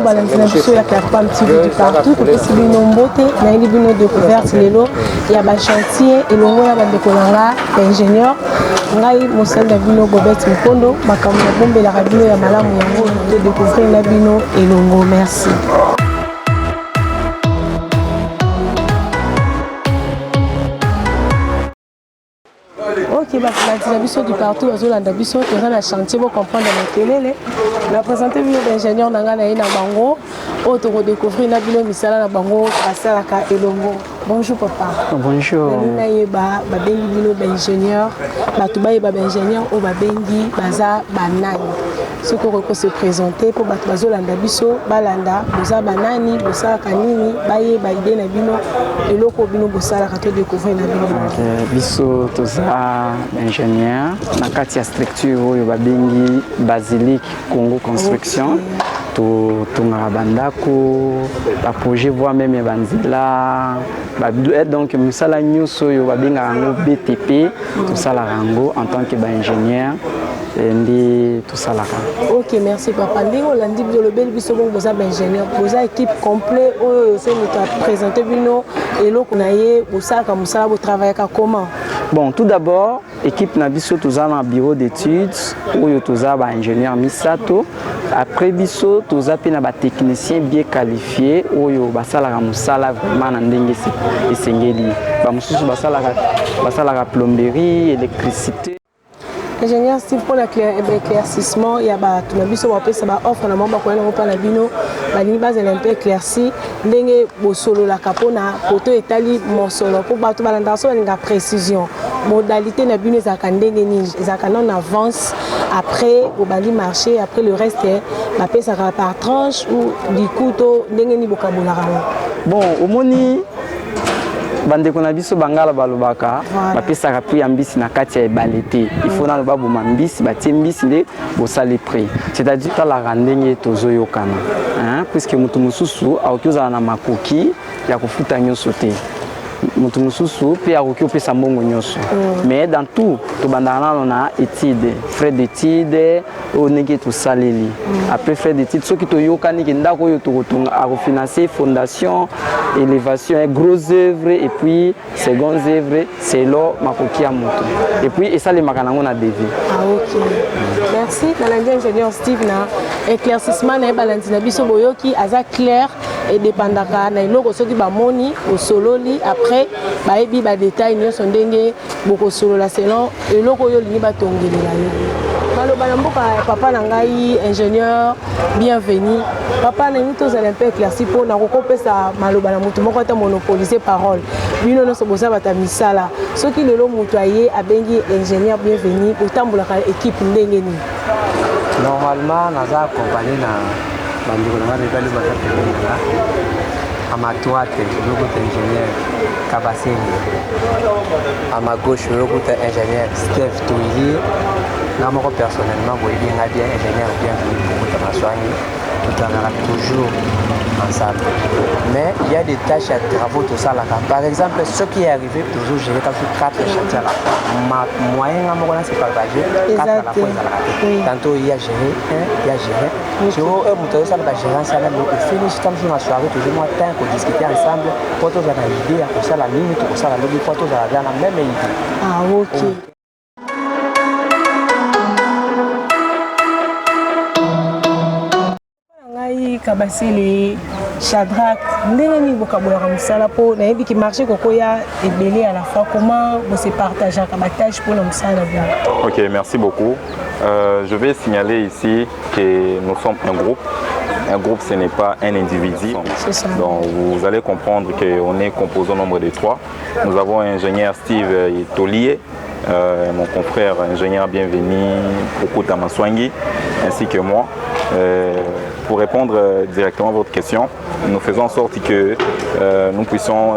balanzi na biso ya Clairpam TV du partout topesi bino mbote nayebi bino découverte lelo ya bachantier elongo ya bandeko na nga baingénieur ngai mosali na bino Bobette Mpondo makambo na bombelaka bino ya malamu yango to découvrir na bino elongo. Merci. Ok, la biso du partout, la biso, tu as la chantier pour comprendre la télé. La présenter bio d'ingénieur Nanga na Bango, autre redécouvrir la bilo misala na Bango, passer la ka elongo. Bonjour papa. Bonjour. Na yeba ba bengi bilo d'ingénieur, ba tuba yeba d'ingénieur ou ba bengi baza banani. Ce qu'on peut se présenter pour ba bazolanda biso, balanda, boza banani, boza kanini, baye ba idée na bino, eloko bino bosala ka to découvrir na bino. Biso toza ingénieur na kati ya structure oyo babengi Basilique Congo Construction. Tongaka bandako ba projet voire même banzela donc musala nyuso yo babengaka ngo BTP tosala rango en tant que ingénieur ndi tosalaka. Ok, merci papa. Ndingo landi le bel biso bon boza ingénieur boza équipe complet oyo c'est nous présenter bino eloko na ye bosaka musala bo travailler comment? Bon, tout d'abord, équipe Nabiso toza na bureau d'études où toza ba ingénieur misato. Après biso toza pe na ba technicien bien qualifié où basala ka musala vraiment na ndenge esengeli. Ba mususu basala ka plomberie, électricité. Ingénieur Steve pour l'éclaircissement, il y a tout le monde ça va offre na mamba ko na mpa na bino ba ni base un peu éclairci ndenge bo solo la capona poto etali mon solo pour ba to ba ndanso nga précision modalité na bino za ka ndenge ni za ka non avance après au bali marché après le reste ba pesa par tranche ou du couteau ndenge ni bokabola. Bon au moni bandeko na biso bangala balobaka bapesaka prix ya mbisi na kati ya ebale te il faut na loba boma mbisi batie mbisi nde bosali prix c'est-à-dire talaka ndenge tozoyokana puisque mutu mosusu akoki ozala na makoki ya kofuta nyonso te mutu mosusu pe akoki opesa mbongo nyonso mais dans tout tobandaka nano na étude frais d'étude oyo ndenge tosaleli après frais d'étude soki toyokani ke ndako oyo tokotonga akofinancer fondation élévation et gros œuvres et puis secondes œuvres selon makoki ya moto et puis esalemaka nango na devis. Ok, merci. Dans l'ingénieur Steve na éclaircissement na balandi na biso boyoki aza clair et dépendaka na eloko soki bamoni osololi après bayebi ba détail nyonso ndenge bokosolola selon eloko oyo lini batongelela yo. Maloba na mboka papa na ngai ingénieur bienvenue. Papa na nito za un peu éclairci pour na kokopesa maloba na mutu moko ta monopoliser parole. Bino no so boza bata misala. Soki lelo mutu aye abengi ingénieur bienvenue otambola ka équipe ndenge ni. Normalement naza accompagné na bandeko na bali baza à ma droite, le ingénieur Kabaseni. À ma gauche, le ingénieur Steph Touili. Moi, personnellement, je suis bien ingénieur bienvenu pour ma soigne. Tout travaillera toujours ensemble. Mais il y a des tâches à travaux, tout ça là. Par exemple, ce qui est arrivé, toujours gérer 4 chantiers là. Moyen c'est partagé, 4 à la fois. Tantôt il y a géré, il y a géré. Je vais ça la gérance là, mais au finish comme je m'assois toujours moi temps pour discuter ensemble. Pour tous avoir une idée, pour ça la limite, pour ça la lobby, pour tous avoir la même idée. Ah ok. Kabasele Shadrach ndenge ni bokabola musala po na yebi ki marché kokoya ebelé à la fois comment vous se partagez la tâche pour le musala bien. OK, merci beaucoup. Je vais signaler ici que nous sommes un groupe. Un groupe, ce n'est pas un individu. Donc, vous allez comprendre qu'on est composé au nombre de 3. Nous avons ingénieur Steve Tolier, mon confrère ingénieur bienvenu Okuta Maswangi, ainsi que moi. Pour répondre directement à votre question, nous faisons en sorte que nous puissions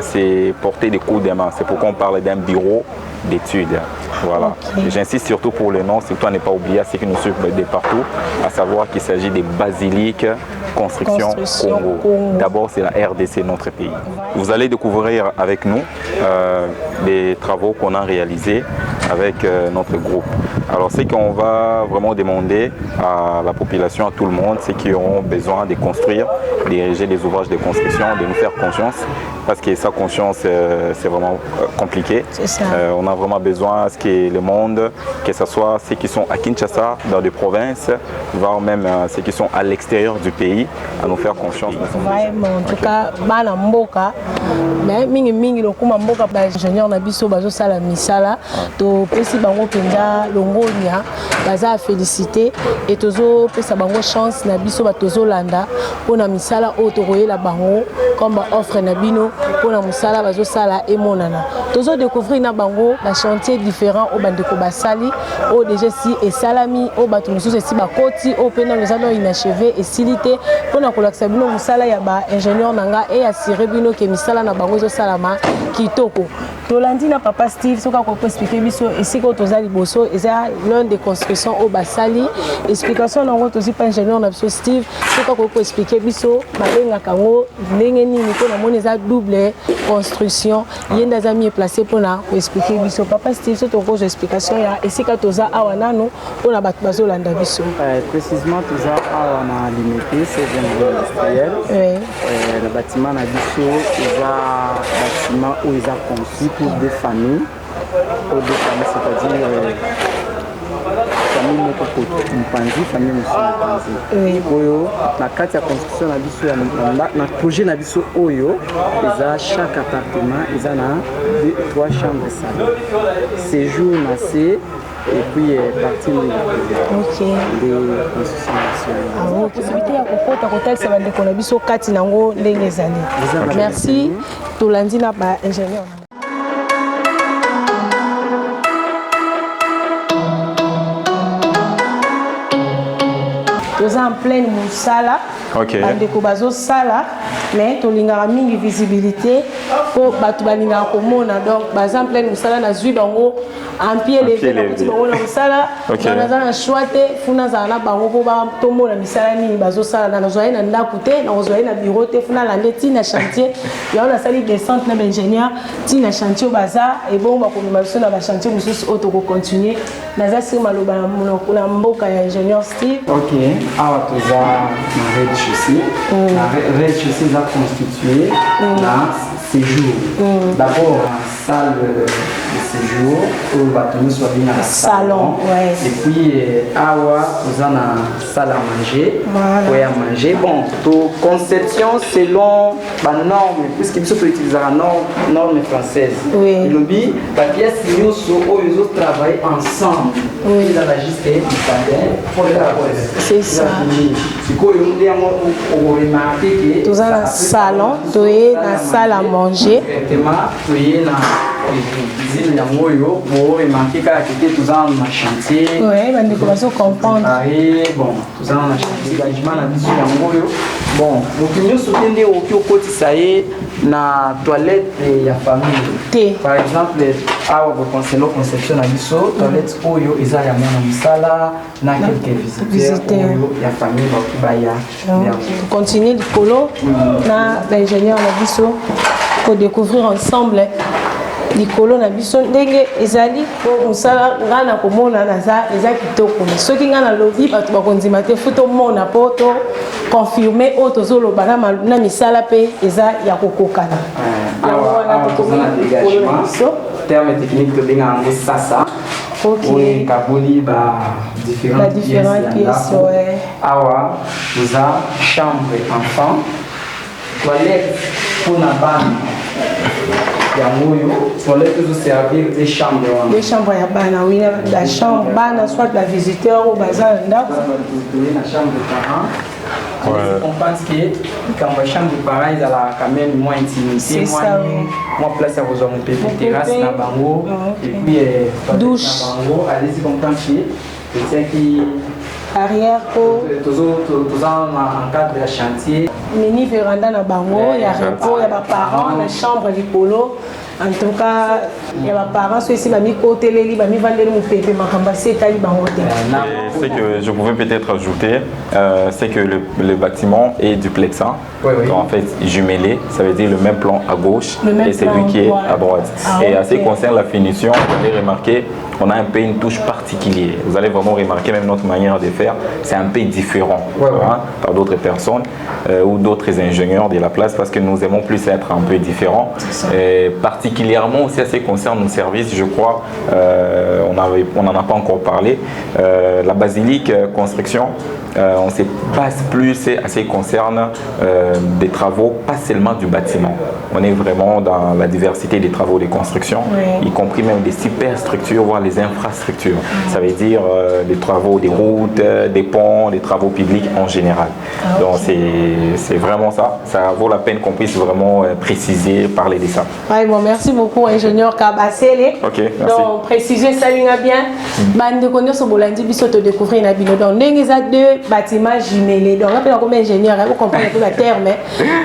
se porter des coups de main. C'est pourquoi on parle d'un bureau d'études. Voilà. Okay. J'insiste surtout pour le nom, surtout à ne pas oublier ce qui nous suit de partout, à savoir qu'il s'agit des Basilique Construction Congo. D'abord, c'est la RDC, notre pays. Vous allez découvrir avec nous des travaux qu'on a réalisés avec notre groupe. Alors ce qu'on va vraiment demander à la population, à tout le monde, c'est qu'ils ont besoin de construire, diriger des ouvrages de construction, de nous faire confiance, parce que sa confiance c'est vraiment compliqué. On a vraiment besoin à ce que le monde, que ce soit ceux qui sont à Kinshasa, dans des provinces, voire même ceux qui sont à l'extérieur du pays, à nous faire confiance. Vraiment, en tout cas, bana mboka, mais mingi lokuma mboka ba ingénieur na biso bazo sala misala, to pesi bango penza longonia, baza féliciter et tozo pesa bango chance na biso ba tozo landa pona misala o to koyela bango comme offre na bino pona musala bazo sala emonana. Tozo découvrir na bango ba chantier différents au bandeko basali au déjà si et salami au bato mususu si ba koti au pena les ano inachevé et silité pona kolakisa bino musala ya ba ingénieur nanga et assurer bino ke misala na bango zo salama kitoko. Tolandi na papa Steve soka ko expliquer biso et si ko toza liboso et ça l'un des constructions au basali explication nango tozi pas ingénieur na biso Steve soka ko expliquer biso babenga kango ndenge nini ko na moni za double construction yenda za mi placé pona ko expliquer biso papa Steve so to ko explication ya et si ka toza awa nano pona bato bazolanda biso précisément toza awa na limité c'est industriel le bâtiment na biso eza bâtiment où ils ont conçu pour des familles, c'est-à-dire famille moko Mpanzi, famille Mpanzi. Oyo na kati ya construction na biso na projet na biso oyo, eza chaque appartement eza na 3 chambres salon. Séjour na C et puis partie de construction nationale. Possibilité ya kokota kotalisa bandeko na biso kati nango ndenge ezali. Merci tolandi na ba ingénieur. Nous sommes en pleine moussala. Bandeko bazo sala, mais tolingara mingi visibilité pour batu balingara komona donc baza en pleine moussala na zui bango en pied levé na petit bango na moussala na za na choite funa za na bango po ba tomona misala ni bazo sala na zoye na ndaku te na zoye na bureau te funa la ndeti na chantier ya na sali descente na ingénieur ti na chantier baza et bon ba komema so na ba chantier mususu auto ko continuer na za sima loba na mboka ya ingénieur Steve. OK, awa toza na rez-de-chaussée. La rez-de-chaussée est constituée d'un séjour. D'abord, la salle de séjour où le bâtiment soit bien dans le salon. Et puis, awa, nous avons une salle à manger. Oui, à manger. Bon, toute conception selon la norme, puisqu'il faut utiliser la norme française. Et le but, la pièce, nous sommes travailler ensemble. Il a juste c'est ça. Tout ça dans le salon, tout est dans la salle à manger. Tout est dans cuisine ya moyo pour remarquer que tout ça dans chantier. Oui, on commence à comprendre. Bon, tout ça dans chantier, bâtiment na biso ya moyo. Bon, donc nous soutenons au kio koti ça y na toilette ya famille. Par exemple, awa ko conseiller conception na biso toilette oyo eza ya mwana musala na quelques visiteurs ya famille ba kibaya. Continuer le colo na l'ingénieur na biso pour découvrir ensemble likolo na biso ndenge ezali ko musala ngana komona naza eza kitoko mais soki ngana lobi bato bakonzima te futo mona poto confirmer auto zolo bana na misala pe eza ya kokokana awa kozana dégagement terme technique to benga ngo sasa. Oui, kaboli ba différentes pièces. Awa nous a chambre enfant, toilette pour na bana. Toilette peut servir des chambres. Des chambres à bana, oui, la chambre bana, soit la visiteur ou bazar. La chambre de parents. On pense que quand la chambre de parents, il y a quand même moins intimité, moins place à vos hommes, terrasse, na bango, et puis douche. Allez-y comprendre que c'est qui arrière tous en cadre de chantier. Mini véranda na bango, il y a repos, il y a parents, la chambre du polo. En tout cas, il y a parents ceux ici bami côté les bami vendre mon pépé makamba c'est tali bango. Ce que je pouvais peut-être ajouter, c'est que le bâtiment est duplexant. Donc en fait jumelé, ça veut dire le même plan à gauche et celui qui est à droite. Et à ce qui concerne la finition, vous allez remarquer on a un peu une touche particulière. Vous allez vraiment remarquer même notre manière de faire, c'est un peu différent par d'autres personnes ou d'autres ingénieurs de la place parce que nous aimons plus être un peu différents. Particulièrement aussi à ce qui concerne nos services, je crois, on n'en a pas encore parlé, la basilique construction. On se base plus à ce qui concerne des travaux, pas seulement du bâtiment. On est vraiment dans la diversité des travaux de construction, y compris même des superstructures, voire les infrastructures. Ça veut dire des travaux, des routes, des ponts, des travaux publics en général. Donc c'est vraiment ça. Ça vaut la peine qu'on puisse vraiment préciser, parler de ça. Ouais, bon, merci beaucoup, ingénieur Kabasele. Ok, merci. Donc, préciser ça bien. Bande connaît ce bolandi biso te découvrir na bino. Donc, n'engeza deux bâtiments jumelés. Donc, rappelez comme ingénieur, vous comprenez tout le terme.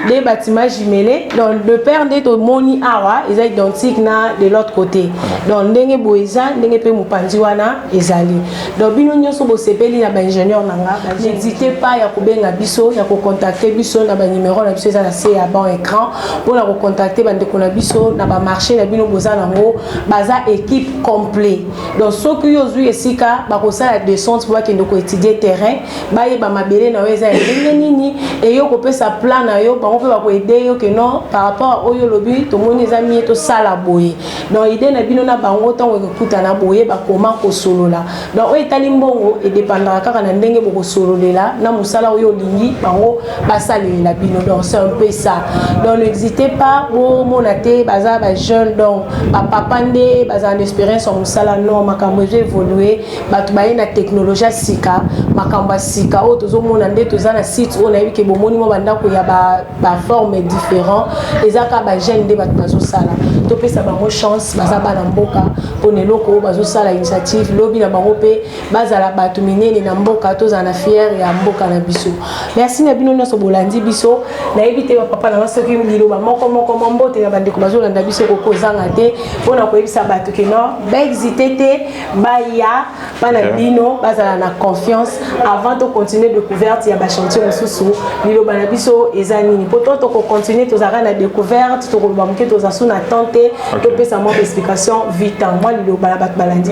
Des bâtiments jumelés. Donc, le père de Moni Awa, ils sont identiques de l'autre côté. Donc, n'engé boeza, n'engé pe mupandiwana, ezali. Donc, bino nyoso bo sepeli na ba ingénieur nanga. N'hésitez pas à kubenga biso, à contacter biso na ba numéro na biso na c'est à bon écran pour la recontacter bande kona biso na ba marché na bino boza nango baza équipe complet. Donc, ceux qui ont eu esika ba ko sala descente pour que ndoko étudier terrain, ba yeba mabele na weza nini et yo ko pe sa plan na yo ba ko pe ba ko aider yo que non par rapport au yo lobi to moni zami to sala boye. Donc idée na bino na bango tant ko kuta na boye ba comment ko solola. Donc o etali mbongo et dépendra kaka na ndenge boko sololela na musala oyo lingi bango ba salé la bino. Donc c'est un peu ça. Donc n'hésitez pas au monate baza ba jeune donc ba papa ndé baza en expérience en musala non makambo évoluer ba to ba na technologie sika makambo sika o tozo mona ndé toza na site on a vu que bomoni mo banda ko ya ba forme différent ezaka ba jeune ndé ba bazo sala to pesa bango chance baza bana mboka pone loko bazo sala initiative lobi na bango pe bazala bato minene na mboka toza na fier ya mboka na biso. Merci na bino nyonso bolandi biso na ebite ba papa na basoki mbilo ba moko mbote na bande ko bazo landa biso ko kozanga te pona ko ebisa bato ke non ba exité te ba ya bana bino bazala na confiance avant de continuer découverte ya ba chantier mosusu lilo bana biso ezanini poto to ko continuer tozara na découverte to ko bamke tozasu na tenter to pesa mo explication vite moi lilo bana bat balandi.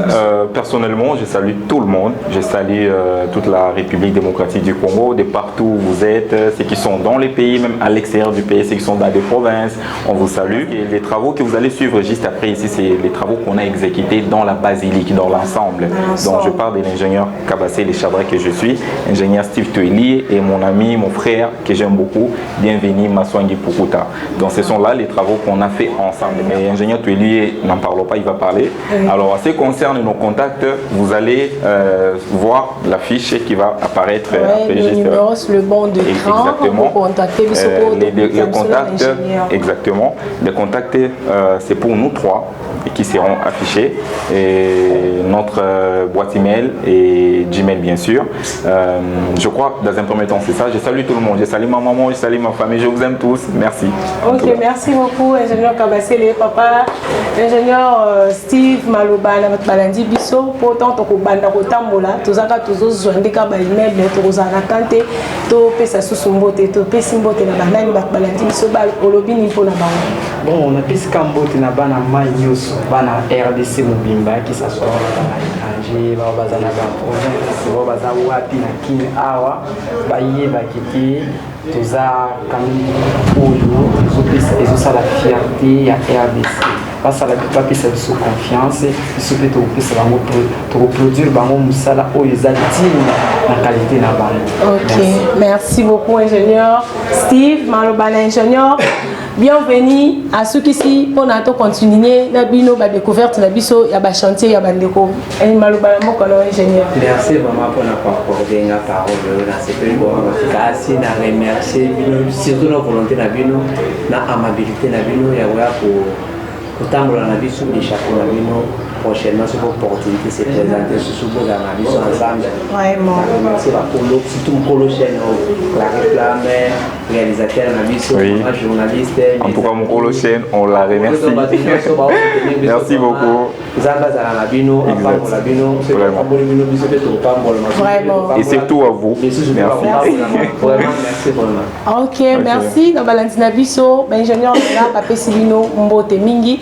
Personnellement, je salue tout le monde. Je salue toute la République démocratique du Congo, de partout où vous êtes, ceux qui sont dans les pays, même à l'extérieur du pays, ceux qui sont dans des provinces, on vous salue. Et les travaux que vous allez suivre juste après ici, c'est les travaux qu'on a exécutés dans la basilique, dans l'ensemble. Donc je parle de l'ingénieur Kabasele Shadrack que je suis, ingénieur Steve Tueli et mon ami, mon frère que j'aime beaucoup, bienvenue Maswangi Pukuta. Donc ce sont là les travaux qu'on a fait ensemble. Mais ingénieur Tueli, n'en parlons pas, il va parler. Alors en ce qui concerne nos contacts, vous allez voir la fiche qui va apparaître après, le numéro, le bon de exactement. Contacter les contacts, exactement. Les contacts, c'est pour nous trois qui seront affichés. Et notre boîte email et Gmail bien sûr. Je crois dans un premier temps c'est ça. Je salue tout le monde. Je salue ma maman, je salue ma famille. Je vous aime tous. Merci. Ok, merci beaucoup ingénieur Kabasele, papa, ingénieur Steve Malobana, votre balandi biso. Pourtant toko banda ko tambola, tozaka tozo zwandika ba immeuble toza na tante to pesa susumbote to pesa mbote na banani bat balandi biso ba olobi ni pona ba. Bon, on a pesa kambote na bana mai nyuso. Bana RDC Mobimba qui s'assoit à l'étranger, bazana ba province, baza wapi na kin awa, baye ba kiti, toza kami oyo, ils ont la fierté ya RDC. Parce que la plupart sont sous confiance, ils sont plutôt pour reproduire bango musala oyo zaltine na qualité na bango. OK, merci beaucoup ingénieur Steve Malobana ingénieur. Bienvenue à ceux qui ici pour nous continuer la bino ba découverte la biso ya ba chantier ya bandeko et Malobana moko ingénieur. Merci vraiment pour accorder la parole dans ce pays bon efficace na remercier surtout nos volonté na bino na amabilité na bino ya pour tambola na biso de chaque na bino prochainement cette opportunité se présenter sur ce la biso ensemble. Vraiment. Merci pour surtout pour le chaîne la réclame réalisateur, oui. journaliste. En tout cas, mon chaîne, on la remercie. Merci beaucoup. Vraiment. Et c'est tout à vous. Merci. Ok, merci. Dans Valentina Bisso, ingénieur Papé Silino Mbote Mingi.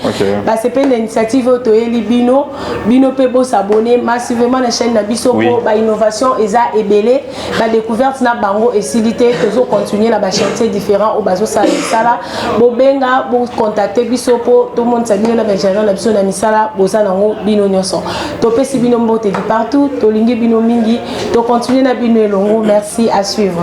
C'est une initiative Otoeli Bino. Bino peut s'abonner massivement à la chaîne Nabiso pour l'innovation et ça ébélé. La découverte na bango et silité. Toujours continuer la chantier différent au bazo sala. Bobenga, vous contactez Bisso pour tout le monde s'abonner à la chaîne Nabiso Namisala. Bozanango Bino Nyoso. Topé si Bino Mbote dit partout. Tolingi Bino Mingi. To continuer na Bino Elongo. Merci, à suivre.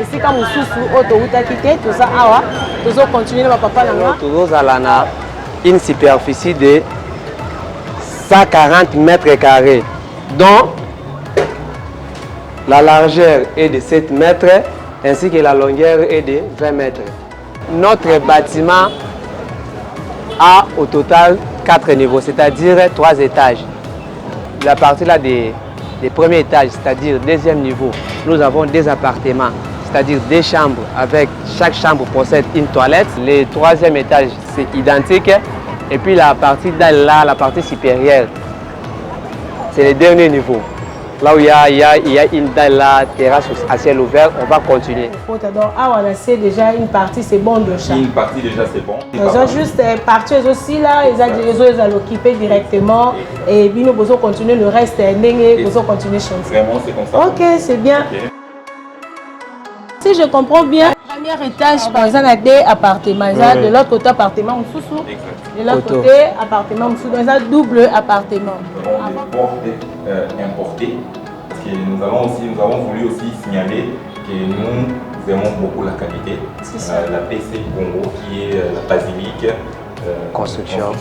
Ici, quand nous sommes continuer à papa nous avons une superficie de 140 mètres carrés, dont la largeur est de 7 mètres ainsi que la longueur est de 20 mètres. Notre bâtiment a au total 4 niveaux, c'est-à-dire 3 étages. La partie là des premiers étages, c'est-à-dire deuxième niveau, nous avons des appartements, c'est-à-dire des chambres avec chaque chambre possède une toilette. Le troisième étage, c'est identique. Et puis la partie là, la partie supérieure, c'est le dernier niveau. Là où il y a une dalle là, terrasse à ciel ouvert, on va continuer. Donc, on a déjà une partie, c'est bon de chat. Une partie déjà, c'est bon. Ils ont juste parti aussi là, ils ont occupé directement et puis nous allons continuer le reste, nous allons continuer chantier. Vraiment, c'est comme ça. Ok, c'est bien. Okay. Si je comprends bien, le premier étage, par exemple, il y a 2 appartements. De l'autre côté, appartement en sous-sous. De l'autre côté, appartement en sous-sous. Donc, double appartement. Nous avons des portes importées. Parce que nous avons voulu aussi signaler que nous aimons beaucoup la qualité. La PC Congo, qui est la basilique. Construction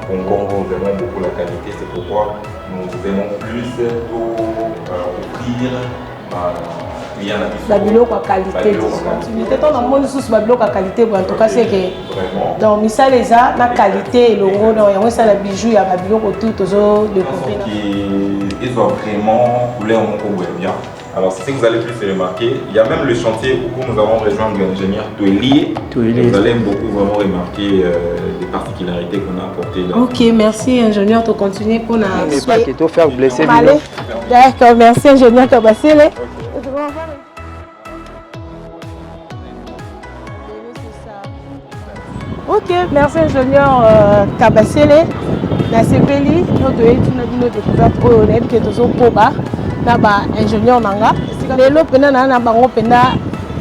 Congo. Nous aimons beaucoup la qualité. C'est pourquoi nous aimons plus offrir. Babilo kwa qualité. Dans le monde sous Babilo kwa qualité, en tout cas c'est que dans Missa les a la qualité et le gros dans y a ça la bijou il y a Babilo autour toujours de combiner. Ils ont vraiment voulu un mot bien. Alors c'est ce que vous allez plus remarquer. Il y a même le chantier où nous avons rejoint l'ingénieur Touelier. Vous allez beaucoup vraiment remarquer les particularités qu'on a apportées là. Ok, merci ingénieur de continuer pour la. Mais pas que tout faire blesser. D'accord, merci ingénieur Kabassele. Ok, merci ingénieur Kabassele. La CPLI, notre découverte au NEB qui est toujours pour bas. Naba ingénieur Nanga. Les lots pendant na bango pendant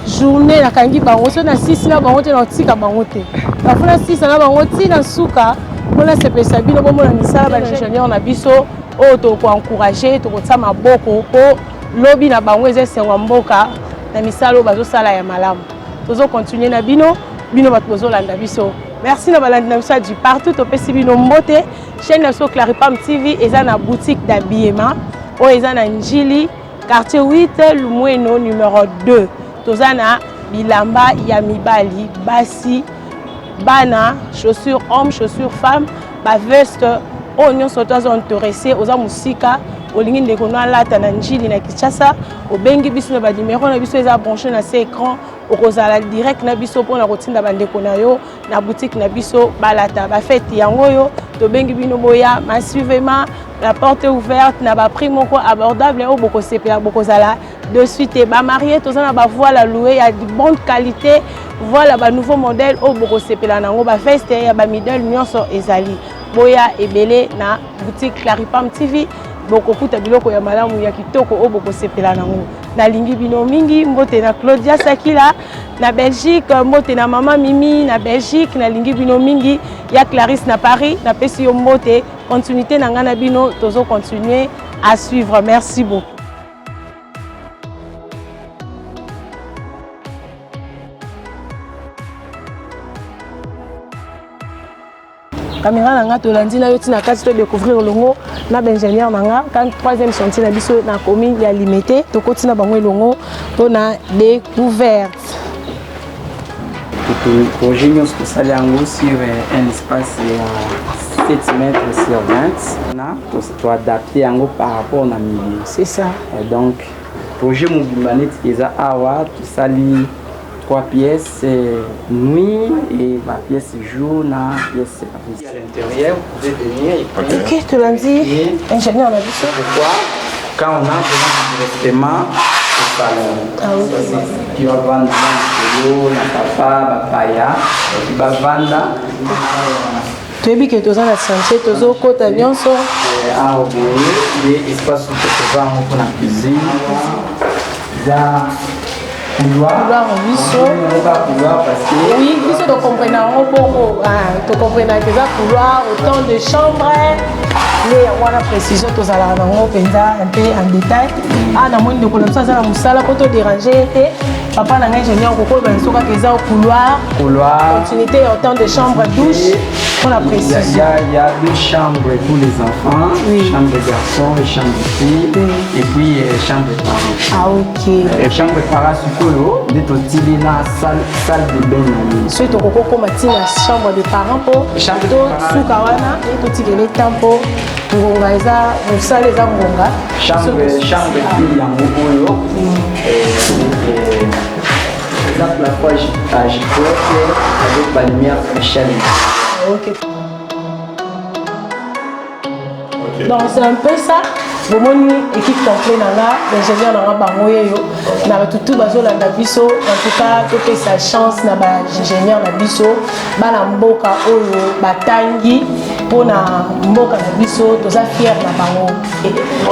journée na kangi bango so na 6 na bango te na tika bango te. La fois 6 na bango ti na suka. Mona CPSA bino bo mona misala ba ingénieur na biso o to ko encourager to ko tsama boko po lobby na bango ezesengwa mboka na misalo bazo sala ya malamu. Tozo continuer na bino bato bozo landa biso. Merci na balandi na biso du partout to pesi bino mbote. Chaîne na so Claripam TV eza na boutique d'habillement o eza na Njili quartier 8 Lumweno numéro 2. Toza na bilamba ya mibali basi bana chaussures hommes chaussures femmes ba veste o nyonso toza intéressé oza musika olingi ndeko na lata na Njili na Kinshasa obengi biso na ba numéro na biso eza branché na ce écran okozala direct na biso pona kotinda bandeko na yo na boutique na biso balata ba fête yango yo to bengi bino boya massivement la porte est ouverte na ba prix moko abordable o boko sepela boko zala de suite ba marié to na ba voile louer ya de bonne qualité voilà ba nouveau modèle o boko sepela nango ba feste ya ba middle nyonso ezali boya ebele na boutique Claripam TV boko kuta biloko ya malamu ya kitoko o boko sepela nango na lingi bino mingi mbote na Claudia Sakila na Belgique mbote na mama Mimi na Belgique na lingi bino mingi ya Clarisse na Paris na pesi yo mbote continuité na ngana bino tozo continuer à suivre merci beaucoup. Caméra nanga tolandi na yoti na kati to découvrir longo na ingénieur nanga quand troisième chantier na biso na commune ya limité to kotina bango longo to na découverte projet nous spécial sur un espace de 7 mètres sur 20. On a adapté par rapport à milieu. C'est ça. Et donc, projet Mobimbanet est à Awa, tout ça, 3 pièces nuit et ma pièce jour, la pièce à l'intérieur. Vous pouvez venir. Ok, tu l'as dit. Ingénieur, on a vu ça. Pourquoi? Quand on a directement au salon, tu vas vendre la papa, papaya, tu vas vendre. Tu as dit que tu as un chantier, tu as un côté avion. Ah, oui, l'espace où tu vas pour la cuisine. Couloir en biso. Oui, biso tu comprends beaucoup. Tu comprends que ça couloir, autant de chambres. Mais on a précision tous à la un peu en détail. Ah, dans mon de comme ça la musala pour te déranger. Papa n'a ingénieur beaucoup ben soka que ça au couloir. Continuité autant de chambres, douche. On a précision. Il y a 2 chambres pour les enfants, chambre de garçons et chambre de filles, et puis chambre de parents. Ah ok. Et chambre de parents supposons d'être utilisé dans salle de bain. Soit tu peux comme la chambre de parents pour chambre de sous kawana et tout utilisé temps pour ngaiza musala za ngonga. Chambre de filles en moboyo. Exemple la fois à Jipote avec la lumière Michel. Okay. Donc c'est un peu ça. Bomoni équipe complète là, l'ingénieur dans bangoyo na tout bazo la biso en tout cas toute sa chance na ba ingénieur na biso bana mboka oyo batangi pona mboka na biso toza fier na bango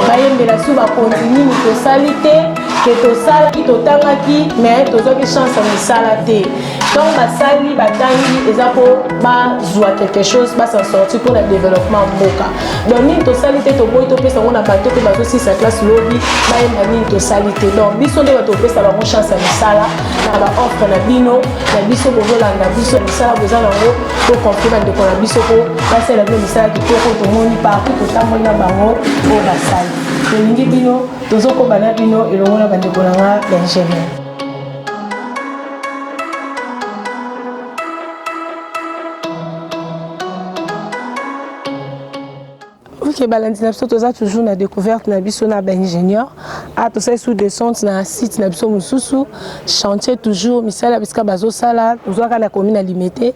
bayembela su ba continue to salite que to sala ki to tangaki mais tozo ki chance na sala te donc basali batangi eza po ba zoa quelque chose ba s'en sortir pour le développement mboka donc ni to salite to boy to pesa on a bato que bazo si sa classe lobby ba yemba ni to salite donc biso de to pesa ba chance na sala na ba offre na bino na biso bozo la na biso sala boza na ngo to confier de ko na biso ko ba sala de misala ki to moni partout to tambo na bango o ba sala to ningi bino tozo ko bana bino elongo na bande ko na l'ingénieur. Ok, balandina biso toza toujours na découverte na biso na ba ingénieur. Ah to sous descente na site na biso mususu chantier toujours misala biska bazo sala tozo ka na commune limité.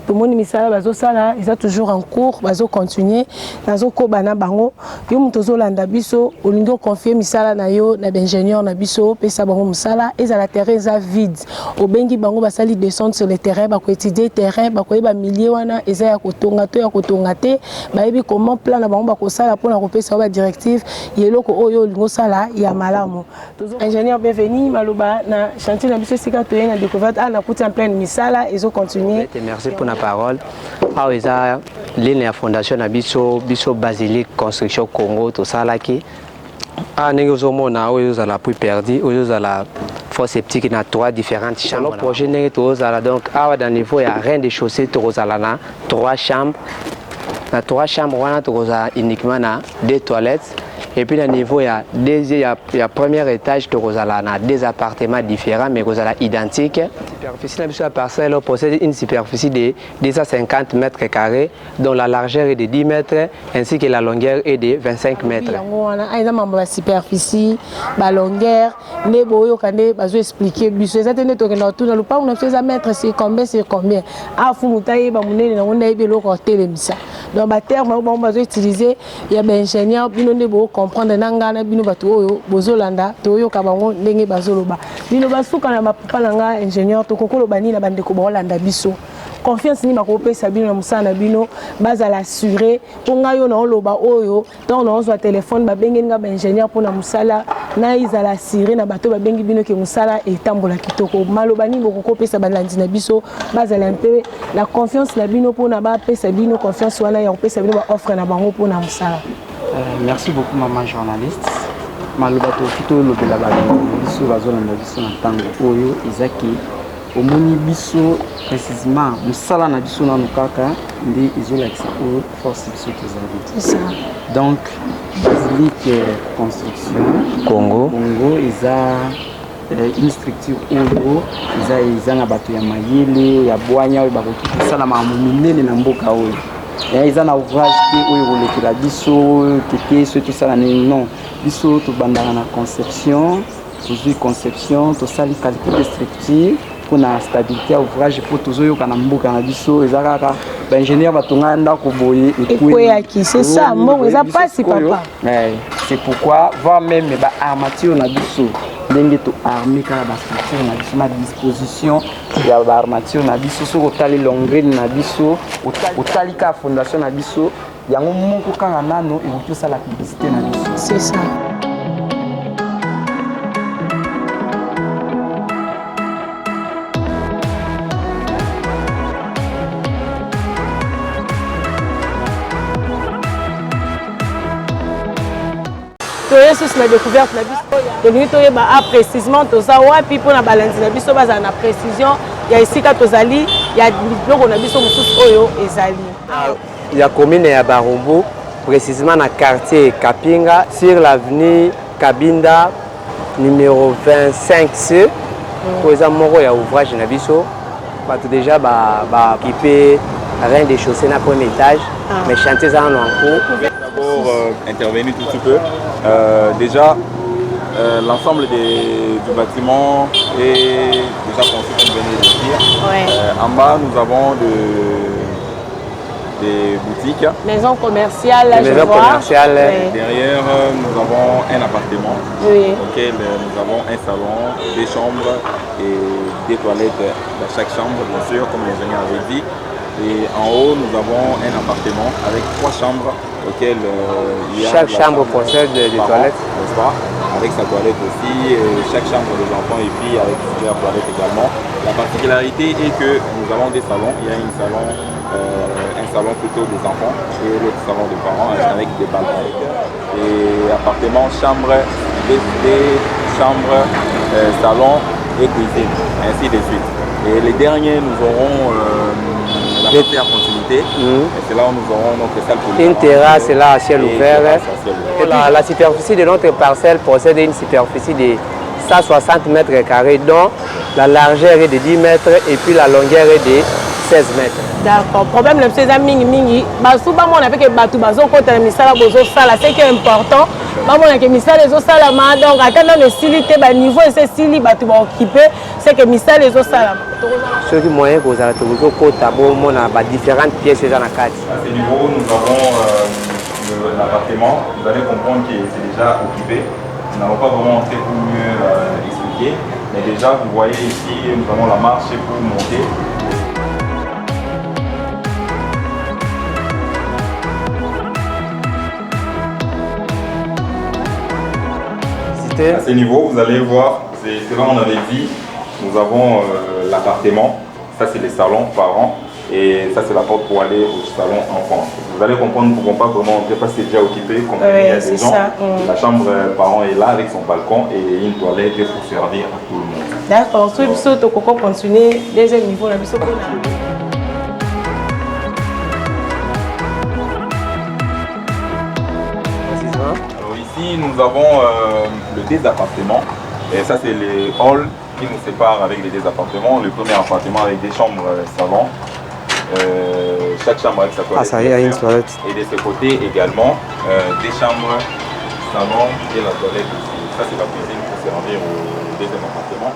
Tout le monde misala bazo sala ils sont toujours en cours bazo continuer bazo ko bana bango yo mutozo landa biso olingo confier misala na yo na ingénieur na biso pesa bango musala et la terrain za vide obengi bango basali descendre sur le terrain ba ko étudier terrain ba ko ba milier wana eza ya kotonga to ya kotonga te ba yebi comment plan na bango ba ko sala pour na kopesa ba directive yeloko oyo olingo sala ya malamu ingénieur bienvenue maloba na chantier na biso sika to na découverte na kuti en pleine misala et zo continuer. Merci pour la parole. Ah eza ligne ya fondation na biso basilique construction Congo to sala ki ah ndenge ozomona oyo za la plus perdu oyo za la fosse septique na 3 différentes chambres. Le projet ndenge to za donc ah dans niveau ya rien de chaussée to za na 3 chambres. Na 3 chambres wana to za uniquement na 2 toilettes. Et puis, au niveau, il y a premier étage, il y a 2 appartements différents, mais identiques. La superficie de la parcelle possède une superficie de 250 mètres carrés, dont la largeur est de 10 mètres, ainsi que la longueur est de 25 mètres. La superficie, la longueur, les boyaux, je vais expliquer. C'est combien. Ah, donc, le terme, on va utiliser, il y a des ingénieurs, comprendre nangana bino batu oyo bozolanda toyo kabango ndenge bazoloba bino basuka na papa nanga ingénieur to kokolo bani na bande ko bolanda biso confiance ni makopesa bino na musana bino bazala assurer ponga yo na oloba oyo donc na ozwa téléphone ba bengi nga ba ingénieur pour na musala na izala assurer na bato ba bengi bino ke musala etambola kitoko maloba ni bokopesa balandi na biso bazala un peu la confiance na bino pour na ba pesa bino confiance wana ya kopesa bino ba offre na bango pour na musala. Merci beaucoup maman journaliste. Malobato fito lobela ba biso bazolanda biso na tango oyo ezaki omoni biso précisément musala na biso na nukaka ndi izolakisa o force biso tezali. C'est ça. Donc basilique construction Congo eza une structure oyo eza na bato ya mayele ya bwanya oyo bakoki kosala makambo minene na mboka oyo eza na ouvrage te oyo kolekela biso teke so tosala nini non biso tobandaka na conception tozwi conception tosali qualité de structure mpona stabilité ya ouvrage mpo tozoyoka na mboka na biso eza kaka baingénieur batonga ndako boye ekweyaki c'est ça mbongo eza mpasi papa c'est pourquoi voir même baarmature na biso ndenge toarme kaka bastructure na biso na disposition ya baarmature na biso soki otali longrine na biso otali kaka fondation na biso yango moko kaka nano ekoki osala publicité na biso c'est ça. Sur la découverte na biso précisément toza wapi mpona balanzi na biso bazala na précision ya esika tozali ya biloko na biso mosusu oyo ezali ya commune ya Barumbu précisément na quartier Kapinga sur l'avenue Kabinda numéro 25C eza moko ya ouvrage na biso bato déjà équipé rien de chaussée na premier étage mais chantier eza en cours. Intervenir tout petit peu. Déjà, l'ensemble du bâtiment est déjà conçu comme venez de dire. En bas, nous avons des boutiques. Maisons commerciales, maisons commerciales. Derrière, nous avons un appartement auquel nous avons un salon, des chambres et des toilettes dans chaque chambre, bien sûr, comme l'ingénieur avait dit. Et en haut, nous avons un appartement avec 3 chambres auxquelles il y a... Chaque chambre possède des toilettes, n'est-ce pas? Avec sa toilette aussi, chaque chambre des enfants et filles avec plusieurs toilettes également. La particularité est que nous avons des salons. Il y a un salon plutôt des enfants et l'autre salon des parents avec des balcons. Et appartement, chambre, des chambres, salon et cuisine, ainsi de suite. Et les derniers, nous aurons la partie à continuité. Et c'est là où nous aurons notre salle pour une terrasse là à ciel ouvert. La superficie de notre parcelle possède une superficie de 160 mètres carrés, dont la largeur est de 10 mètres et puis la longueur est de 16 mètres. D'accord. Problème le plus mingi. Souvent on avait que batu bazo kota misala bozo sala, c'est qui est important. Maman a que misala les sala ma donc attendant le silité ba niveau et c'est sili batu ba occupé, c'est que misala les sala. Ce qui moyen que vous avez trouvé kota bon on a différentes pièces dans la carte. À ce niveau, nous avons l'appartement. Vous allez comprendre que c'est déjà occupé. Nous n'allons pas vraiment entrer pour mieux expliquer. Mais déjà, vous voyez ici, nous avons la marche pour monter. À ce niveau, vous allez voir, c'est là où on avait dit, nous avons l'appartement, ça c'est les salons parents, et ça c'est la porte pour aller au salon enfant. Vous allez comprendre, nous ne pouvons pas vraiment entrer parce que c'est déjà occupé, comme il y a des gens. La chambre parents est là avec son balcon et une toilette pour servir à tout le monde. D'accord, si vous pouvez continuer, deuxième niveau, on a vu ça. Ici, nous avons le deux appartements. Et ça, c'est les halls qui nous séparent avec les deux appartements. Le premier appartement avec des chambres salon. Chaque chambre avec sa toilette. Ça y a une toilette. Et de ce côté également, des chambres salon et la toilette aussi. Ça, c'est la cuisine pour servir au deuxième appartement.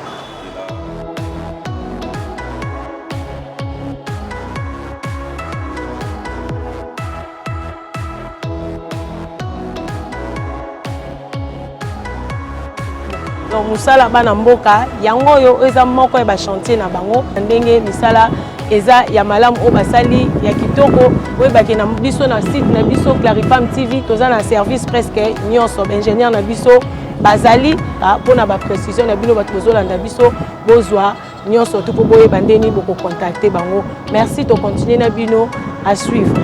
Donc musala bana mboka yango yo eza moko ya ba chantier na bango ndenge misala eza ya malamu o basali ya kitoko oyo baki na biso na site na biso Clarifam TV toza na service presque nyonso ingénieur na biso bazali pona ba précision na bino bato bozolanda biso bozwa nyonso tout po boye bandeni boko contacter bango. Merci to continuer na bino à suivre.